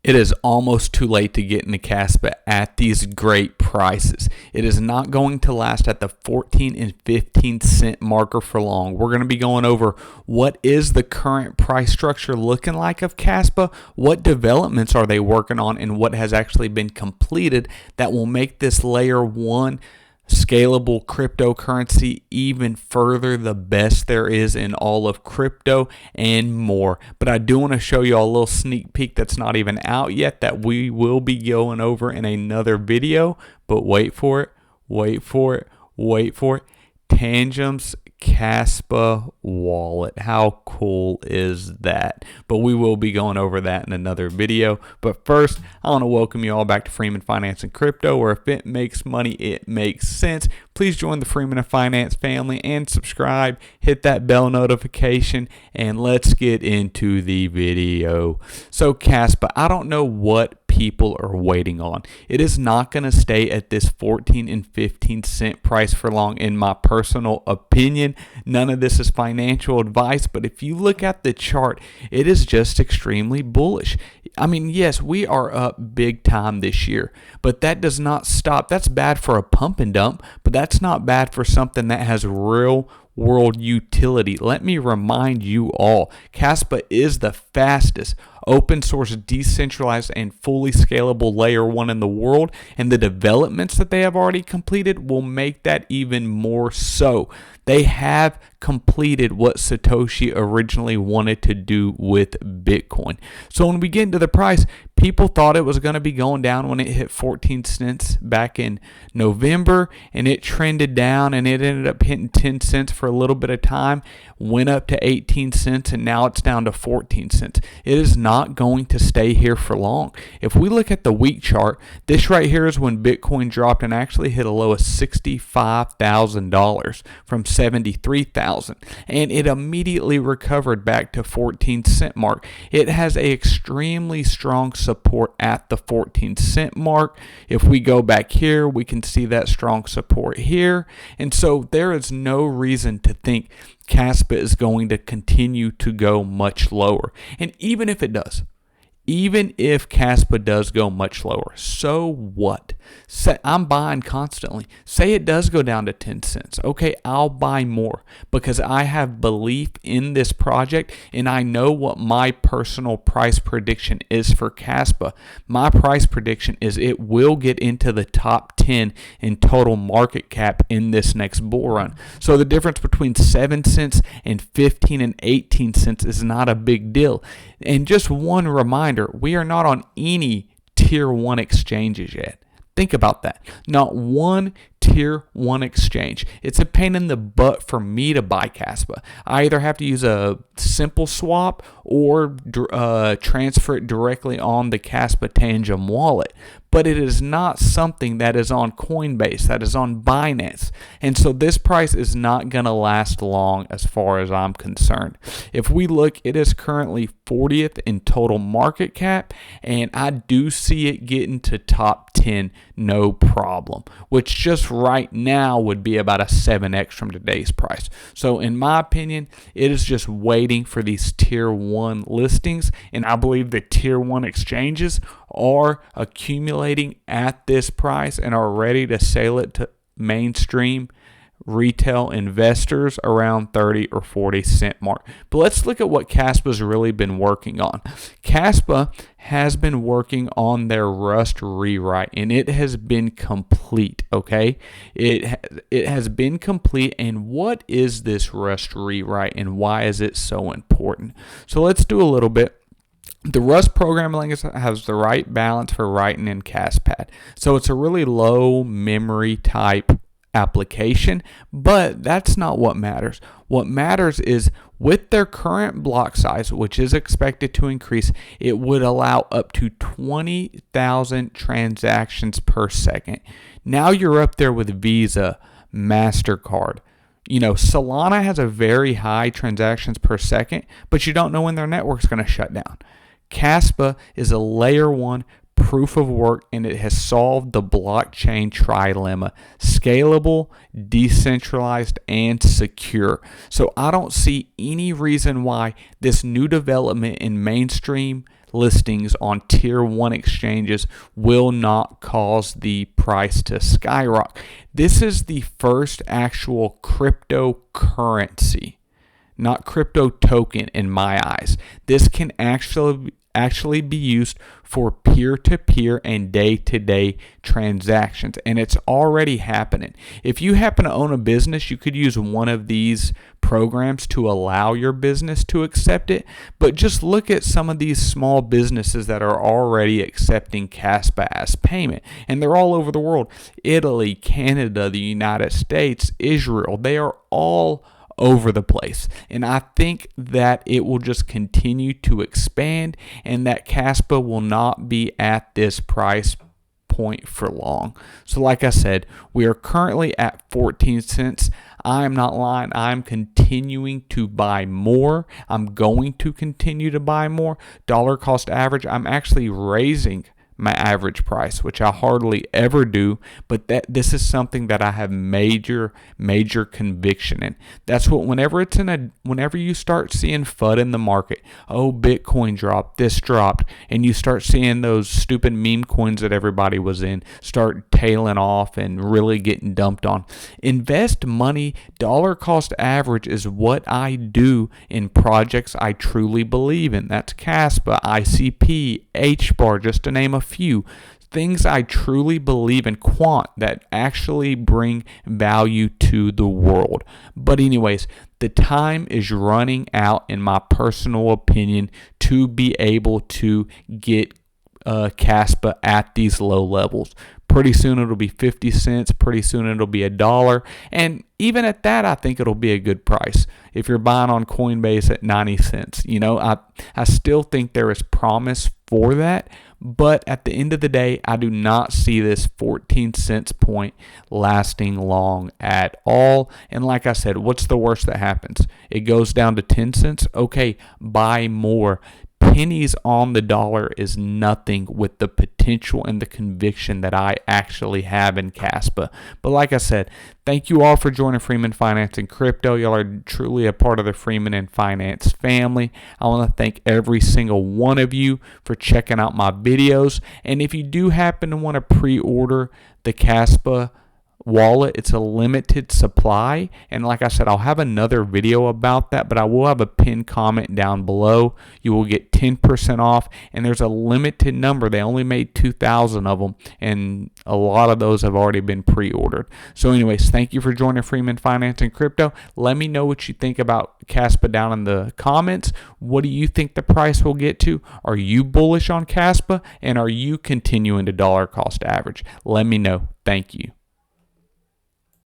It is almost too late to get into Kaspa at these great prices. It is not going to last at the 14 and 15 cent marker for long. We're going to be going over what is the current price structure looking like of Kaspa, what developments are they working on, and what has actually been completed that will make this layer 1 scalable cryptocurrency even further the best there is in all of crypto and more. But I do want to show you a little sneak peek that's not even out yet that we will be going over in another video. But wait for it, wait for it, wait for it. Tangent's Kaspa wallet. How cool is that? But we will be going over that in another video. But first, I want to welcome you all back to Freeman Finance and Crypto, where if it makes money, it makes sense. Please join the Freeman and Finance family and subscribe. Hit that bell notification, and let's get into the video. So Kaspa, I don't know what people are waiting on. It is not going to stay at this 14 and 15 cent price for long, in my personal opinion. None of this is financial advice, but if you look at the chart, it is just extremely bullish. I mean, yes, we are up big time this year, but that does not stop. That's bad for a pump and dump, but that's not bad for something that has real world utility. Let me remind you all, Kaspa is the fastest open source, decentralized, and fully scalable layer 1 in the world, and the developments that they have already completed will make that even more so. They have completed what Satoshi originally wanted to do with Bitcoin. So when we get into the price, people thought it was going to be going down when it hit 14 cents back in November, and it trended down, and it ended up hitting 10 cents for a little bit of time, went up to 18 cents, and now it's down to 14 cents. It is not going to stay here for long. If we look at the week chart, this right here is when Bitcoin dropped and actually hit a low of $65,000 from 73,000, and it immediately recovered back to 14 cent mark. It has a extremely strong support at the 14 cent mark. If we go back here, we can see that strong support here, and so there is no reason to think Kaspa is going to continue to go much lower. And even if it does, even if Kaspa does go much lower, so what? Say, I'm buying constantly. Say it does go down to 10 cents. Okay, I'll buy more because I have belief in this project, and I know what my personal price prediction is for Kaspa. My price prediction is it will get into the top 10 in total market cap in this next bull run. So the difference between 7 cents and 15 and 18 cents is not a big deal. And just one reminder, we are not on any tier 1 exchanges yet. Think about that. Not one tier 1 exchange. It's a pain in the butt for me to buy Kaspa. I either have to use a simple swap or transfer it directly on the Kaspa Tangent wallet. But it is not something that is on Coinbase, that is on Binance. And so this price is not going to last long as far as I'm concerned. If we look, it is currently 40th in total market cap, and I do see it getting to top 10 no problem, which just right now would be about a 7x from today's price. So in my opinion, it is just waiting for these tier 1 listings, and I believe the tier 1 exchanges are accumulating at this price and are ready to sell it to mainstream retail investors around 30 or 40 cent mark. But let's look at what Kaspa's really been working on. Kaspa has been working on their Rust rewrite, and it has been complete, okay? It has been complete, and what is this Rust rewrite, and why is it so important? So let's do a little bit. The Rust programming language has the right balance for writing in Kaspad. So it's a really low memory type application, but that's not what matters. What matters is with their current block size, which is expected to increase, it would allow up to 20,000 transactions per second. Now you're up there with Visa, MasterCard. You know, Solana has a very high transactions per second, but you don't know when their network's going to shut down. Kaspa is a layer 1 proof of work, and it has solved the blockchain trilemma: scalable, decentralized, and secure. So I don't see any reason why this new development in mainstream listings on tier 1 exchanges will not cause the price to skyrocket. This is the first actual cryptocurrency, not crypto token in my eyes. This can actually be used for peer-to-peer and day-to-day transactions, and it's already happening. If you happen to own a business, you could use one of these programs to allow your business to accept it, but just look at some of these small businesses that are already accepting Kaspa as payment, and they're all over the world. Italy, Canada, the United States, Israel, they are all over the place. And I think that it will just continue to expand and that Kaspa will not be at this price point for long. So like I said, we are currently at 14 cents. I'm not lying. I'm continuing to buy more. I'm going to continue to buy more. Dollar cost average, I'm actually raising my average price, which I hardly ever do, but this is something that I have major conviction in. That's what whenever you start seeing FUD in the market, oh, Bitcoin dropped, this dropped, and you start seeing those stupid meme coins that everybody was in start tailing off and really getting dumped on. Invest money. Dollar cost average is what I do in projects I truly believe in. That's Kaspa, ICP, HBAR, just to name a few things I truly believe in, quant, that actually bring value to the world. But anyways, the time is running out, in my personal opinion, to be able to get Kaspa at these low levels. Pretty soon it'll be 50 cents. Pretty soon it'll be $1. And even at that, I think it'll be a good price. If you're buying on Coinbase at 90 cents, I still think there is promise for that. But at the end of the day, I do not see this 14 cents point lasting long at all. And like I said, what's the worst that happens? It goes down to 10 cents. Okay, buy more. Pennies on the dollar is nothing with the potential and the conviction that I actually have in Kaspa. But like I said, thank you all for joining Freeman Finance and Crypto. Y'all are truly a part of the Freeman and Finance family. I want to thank every single one of you for checking out my videos. And if you do happen to want to pre-order the Kaspa wallet, it's a limited supply, and like I said, I'll have another video about that, but I will have a pinned comment down below. You will get 10% off, and there's a limited number. They only made 2,000 of them, and a lot of those have already been pre-ordered. So anyways, thank you for joining Freeman Finance and Crypto. Let me know what you think about Kaspa down in the comments. What do you think the price will get to? Are you bullish on Kaspa, and are you continuing to dollar cost average? Let me know. Thank you.